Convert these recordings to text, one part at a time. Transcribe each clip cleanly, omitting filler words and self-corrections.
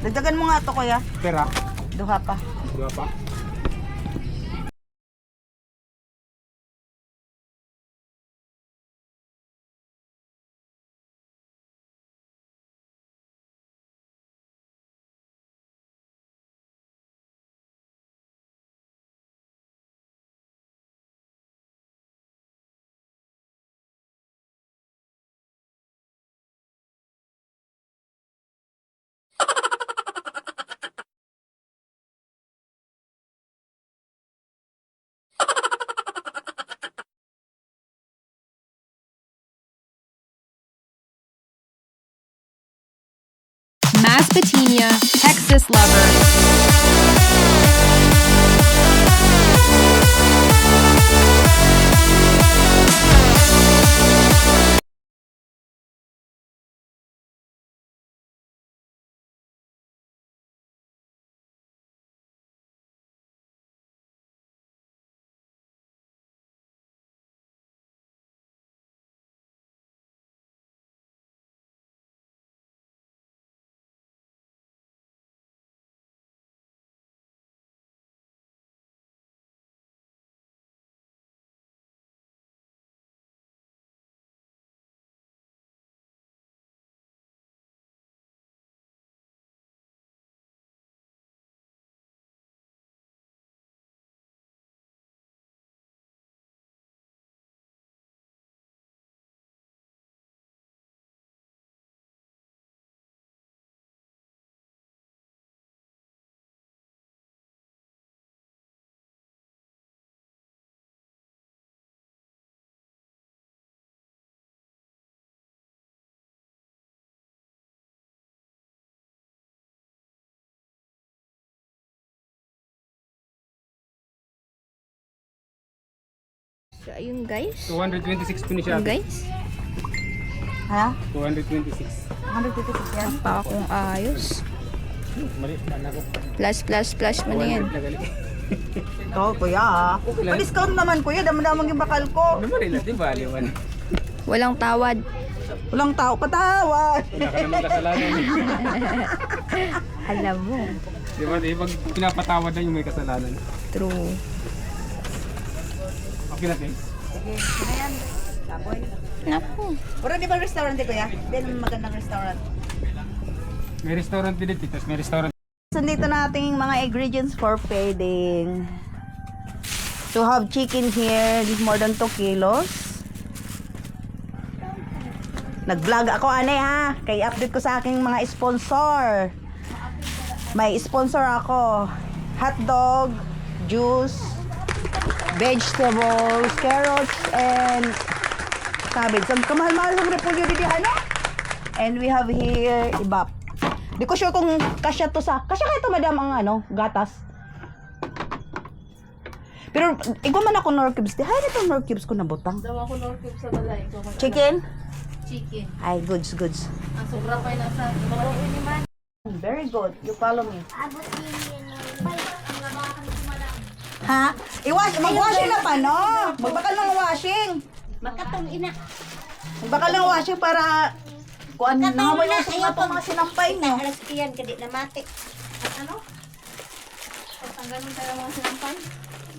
Dagdagan mo nga to kuya. Pera. Duha pa. Dua pa. Masbatinia, Texas lover. So, ayun guys. 226 po ni siya. Ayun guys. Ha? 226. 156 yan. Pa akong ayos. Mali, tanda ko. Plus mo na yan. 200 na gali. Ito kuya ah. Pa-discount naman kuya. Dami-damang yung bakal ko. Ano ba rin natin ba? Aliwan. Walang tawad. Walang tao patawad. Wala ka naman kasalanan. Alam mo. Di ba? Pag pinapatawad na yung may kasalanan. True. Okay natin. Ayan. Tapoy. Naku. Pero di ba restaurant eh kuya? Di naman magandang restaurant. May restaurant din dito. May restaurant. So dito na ating mga ingredients for feeding. To have chicken here, more than 2 kilos. Nag-vlog ako ane ha. Kay update ko sa aking mga sponsor. May sponsor ako. Hotdog, juice, vegetables, carrots, and cabbage. Ang kamahal-mahal ng repolyo dito ano? And we have here ibap. Di ko sure kung kasya to sa... Kasya kayo to madam ang ano, gatas. Pero igwa man ako nor cubes. Di hay nito nor cubes ko na butang. Daw ako nor cubes sa balay. Chicken? Chicken. Ay, goods. Ang sobra pa na sa babae ni man. Very good. You follow me. Ha? Mag-washing na pa, no? Magbakal ng washing. Makatong ina. Magbakal ng washing para... Kuan na nga mo yung suka pa mga sinampay nyo. Alas iyan kadi na mati. Ano? Tatanggalon tayo mga sinampay.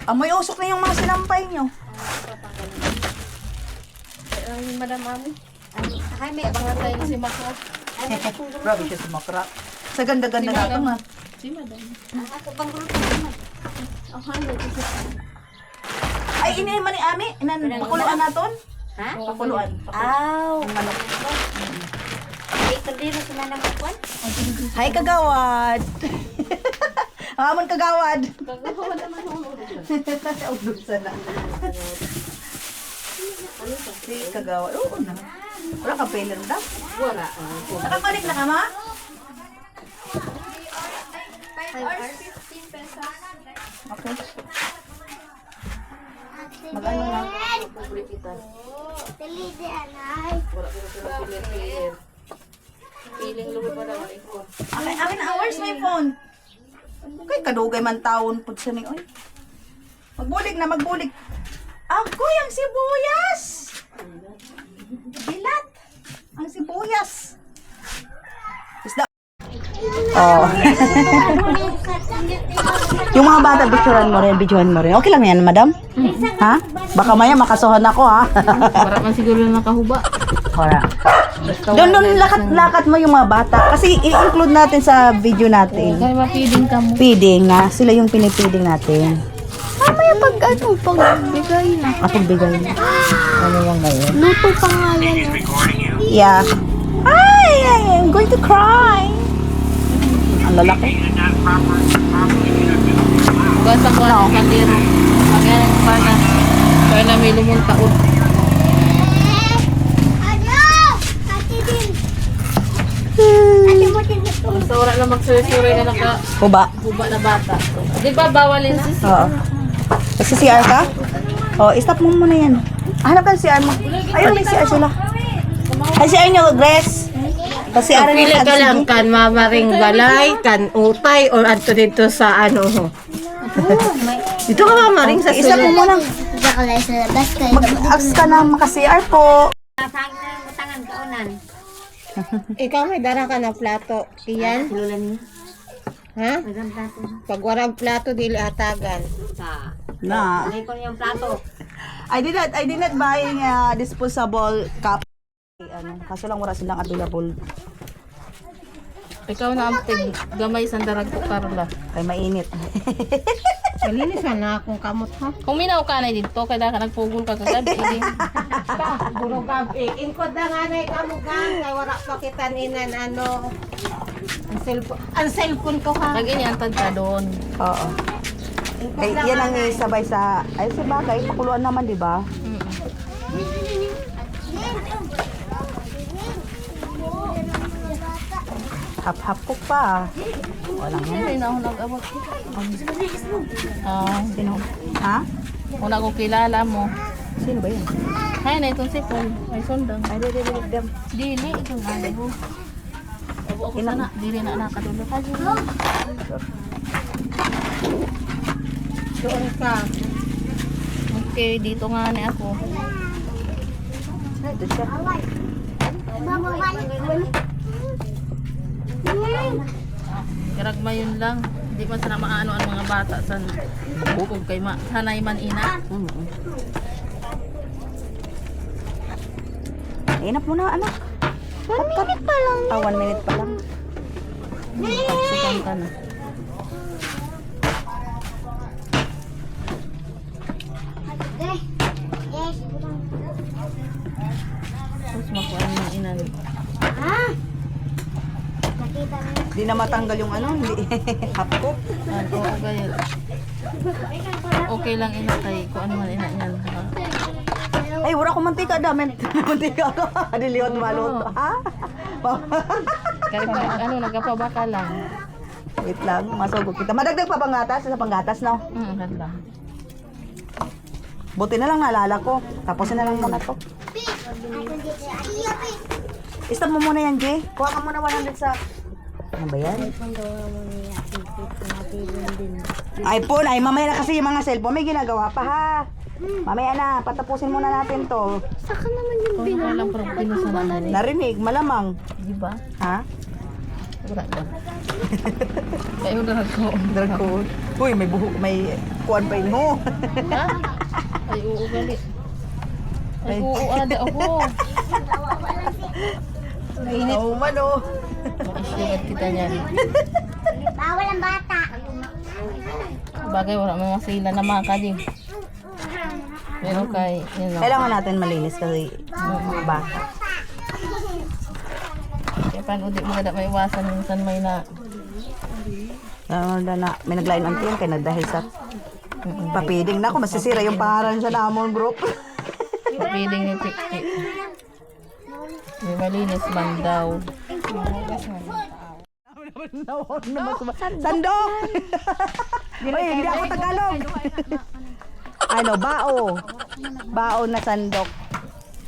Amoy usok na yung mga sinampay nyo. Tatanggalon. Ang madam mami. Ay, may abang tayo na si Mako. Grabe siya sumakra. Sa ganda-ganda na ito nga. Si madam. Ako bang grupo naman. Oh, halo. Ay, ini man ni Ami. Pakuluan naton. Ha? Pakuluan. Aw. Ang manok. Ay, kaldero sa manang kuwan. Hi, kagawad. Hamon kagawad. Gagawa naman ako. Ulog sana. Si kagawad. Oo na. Wala ka pailer daw. Wala. Nakakanik na ka ma? 5 hours, 15 pesos. Okay. Mag-ano na? Piling lugar pa daw iko. Akin na hours may phone. Kay kadugay man taon pud sa ni oy. Magbulig na magbulig. Agoy ang sibuyas. Bilat. Ang sibuyas. Isda. Oh. Yung mga bata, videohan mo rin. Okay lang yan, madam? Ha? Baka maya makasuhan ako, ha? Para man siguro nakahuba. Wala. Doon lakat mo yung mga bata. Kasi i-include natin sa video natin. Kaya mapiding ka mo. Feeding na. Sila yung pinipiding natin. Mamaya pag pagbigay na. Ako bigay na. Ano yung ngayon? Luto pa nga yan. Yeah. Ay, I'm going to cry. Ang lalaki. Basta ko na kandiro. Pagyan para may lumuntaon. Basta wala na magsuri-suri na Huba. nakahuba na bata. Di ba bawal yun? Oo. Kasi CR ka? Oh, stop mo muna yan. Hanap ka ng CR mo. Ayun, may CR sila. Ay, CR nyo, Grace. Kasi CR Pili ka lang kan mamaring balay, kan utay, or adto dito sa ano ho. Dito ka mamaring sa Stop mo muna. Mag-ask ka na maka-CR po. Ikaw may dara ka na plato. Iyan? Ha? Pag warang plato, dili atagan. Na. I did not buying a disposable cup. Ano, kaso lang wala silang available. Ikaw na ang gamay sa darag ko, Carla. Kay mainit. Malinis na akong kamot ha. Kung minaw ka na dito, kaya ka nagpugol ka kagabi. Burog gabi. Ingkod na nga na ikamugang. Kaya wala pa kita ninan ano. Ang cellphone ko ha. Nag-inyantad ka doon. Oo. Kay yan ang isabay sa ay sa bagay, pakuluan naman, di ba? Hap-hap ko pa. Walang yan. Hindi na ako nag-abot. Sino? Ha? Kung ako kilala mo. Sino ba yun? Hay na itong sipol. May sundang. Ay, di. Dili, itong ano mo. Abo ako sana. Dili na nakadulot. Doon ka. Okay, dito nga ni ako. Ay, doon siya. Karagma yun lang. Hindi man sana maano ang mga bata sa bukog kay sanay man ina. Inap mo na, anak. 1 minute pa lang. 1 minute pa lang. Sikan ka na. Tapos makuha ng ina. Hindi na matanggal yung ano, hindi. Hap ko. Oo, gaya. Okay lang ina kay kung ano man ina niyan. Ha? Ay, wala akong mantika, damen. Mantika ako. Adiliwat maluto. Ha? Kahit ano, nagkapabaka lang. Wait lang, masugod kita. Madagdag pa panggatas, sa panggatas, no? Ganda. Buti na lang naalala ko. Tapusin na lang muna to. Stop mo muna yan, Jay. Kuha ka muna 100 sa... Ano ba yan? iPhone. Ay, mamaya na kasi yung mga cellphone. May ginagawa pa, ha? Mamaya na. Patapusin muna natin to. Saka naman yung Kung ano lang parang pinusanan na Narinig, malamang. di ba? Ha? Wala ba? Kayo na ako. Dragon. Uy, may buhok, may kuwan pa yun, ho. Ha? Ay, oo, gali. Ay, Ay. oo, ada ako. Mainit. Oo, man, oh. Makisugat kita niyan. bawal ang bata. Bagay, wala mga masila na mga kadi. Pero kay, yun lang. Kailangan natin malinis kasi bata. Kaya paano di mo kada may iwasan minsan may na. May naglain ang tiyan kaya dahil sa papiding na ako, masisira yung pangalan sa namon group. Piling ni Tiktik. May malinis man daw. Sandok! Uy, hindi ako Tagalog. Ano, bao. Bao na sandok.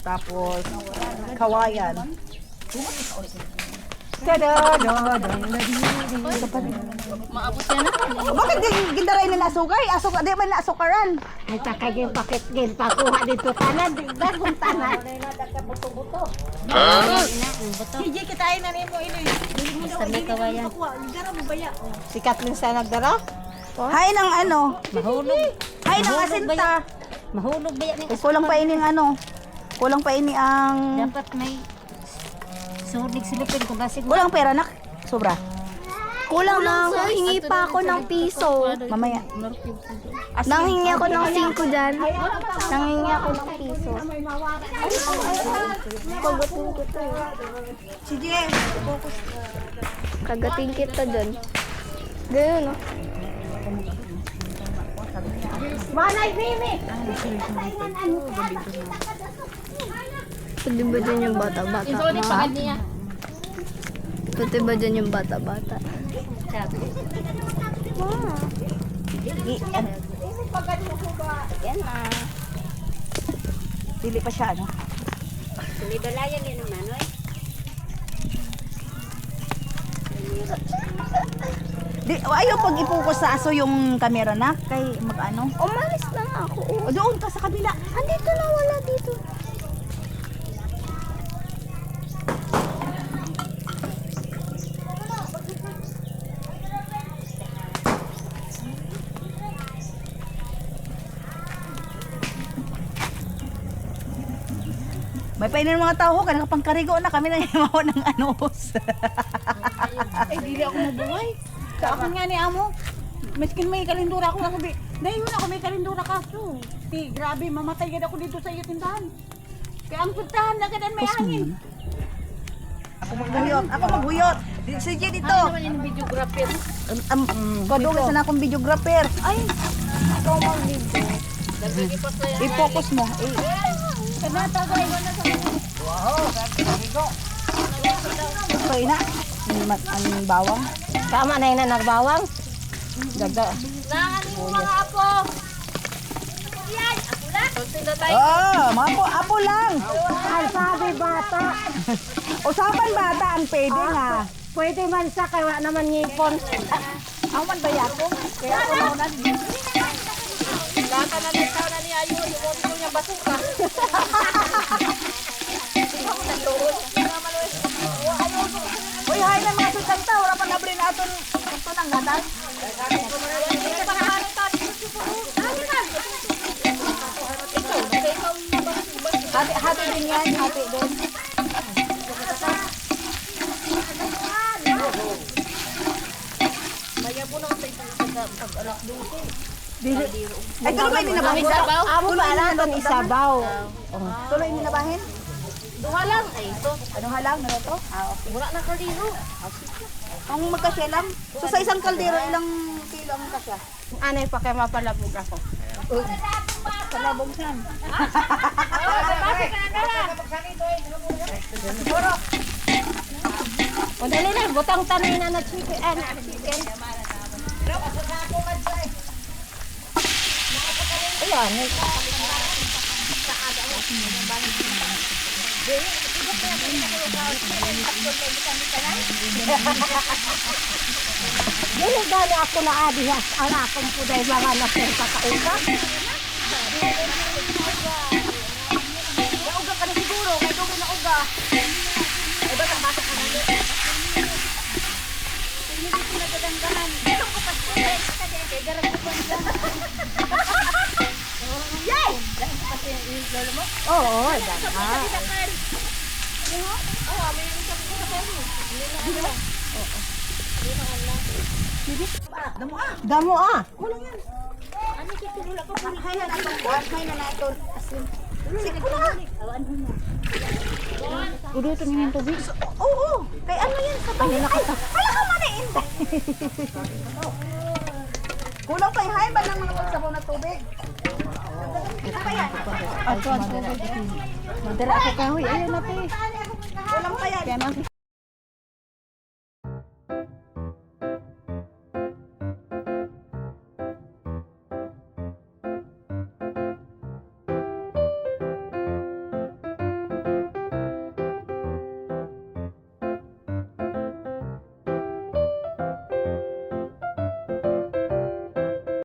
Tapos, kawayan. Maabot yan na. Bakit gindaray na asukay? Asukay, di man na asukaran. May takagin pakit gin pakuha dito tanan di dagong tanan. Sige kita ay na nimo ini. Basta may kawayan. Si Kathleen sa nagdara? Hay ng ano? Mahulog. Hay ng asinta. Mahulog ba yan? Kulang pa ini ano? Kulang pa ini ang... Dapat may sunig silipin kung basig. Kulang pera nak? Sobra. Kulang lang. Hingi pa ako ng piso. Mamaya. Nanghingi ako ng 5 dyan. Nanghingi ako ng piso. Kagatin kita eh. Sige. Kagatin kita dyan. Ganyan no? Manay Mimi. Pwede ba dyan yung bata-bata? Sunig pa niya. Pwede ba dyan yung bata-bata? Yan na. Dili pa siya ano? Sinibalayan yan naman, oy. Di, ayaw pag ipokus sa aso yung camera na kay mag-ano. Umalis lang ako. O doon ka sa kabila. Andito na, wala dito. May painin ng mga tao, kanang pangkarigo na kami na himaw ng anos. Ay dili ako mabuhay. Sa akin nga ni amo. Miskin may kalindura ako nakabi. Dayon ako may kalindura kaso. Ti grabe mamatay gid ako dito sa iyo tindahan. Kaya ang puntahan na gadan may hangin. Ako maghuyot. Ako maghuyot. Sige dito. Ano naman yung videographer? Kadugay sa na akong videographer. Ay, Ikaw mag-video. Nagigipot na yan. i-focus mo. Kanatagay mo na sa Okay na. Ang bawang. Tama na yun na nagbawang. Daga. Nangan yung mga apo. Yan, ako na. Sila tayo. Oh, mga apo lang. Ay sabi bata. Usapan bata ang pwede nga. Pwede man sa kaya naman ngipon. Ako man ba yako? Kaya ako na Lata na ng tao na ni Ayo. Yung mo niya basuka. Uy, hay na mga sutanta. Wala pa nabri na aton. Ito nang gatas. Hati din yan. Hati din. Ay, tuloy ba ninabahin? Amo ba naton isabaw. Tuloy ninabahin? Duha lang. Ay, ito. Ano halang na to? Wala na kalino. Ang magkasya lang. So sa isang kaldero, ilang kilo ang kasya? Anay pa kay mapalabog ako. Kalabog siyan. O dali na, butang tanay na chicken. Chicken. Ayan. Dili gani ako na adihas ang akong puday mga nasin kakauka. Uga ka na siguro. Kaya doon na uga. Ay ba, ang bata ka na doon. Hindi ko nagdadangganan. Ito ko pa siya. Kaya garag ko pa siya. Yay! Oo, dama. Damo ah. Udo ito ng tubig. Oo. Kaya ano yan sa tayo? Ay, hala ka man eh. Kulang pa yung hain ba ng mga pagsabaw na tubig? Ano pa yan? Madara ako kahoy. Ayun na te. Kulang pa yan.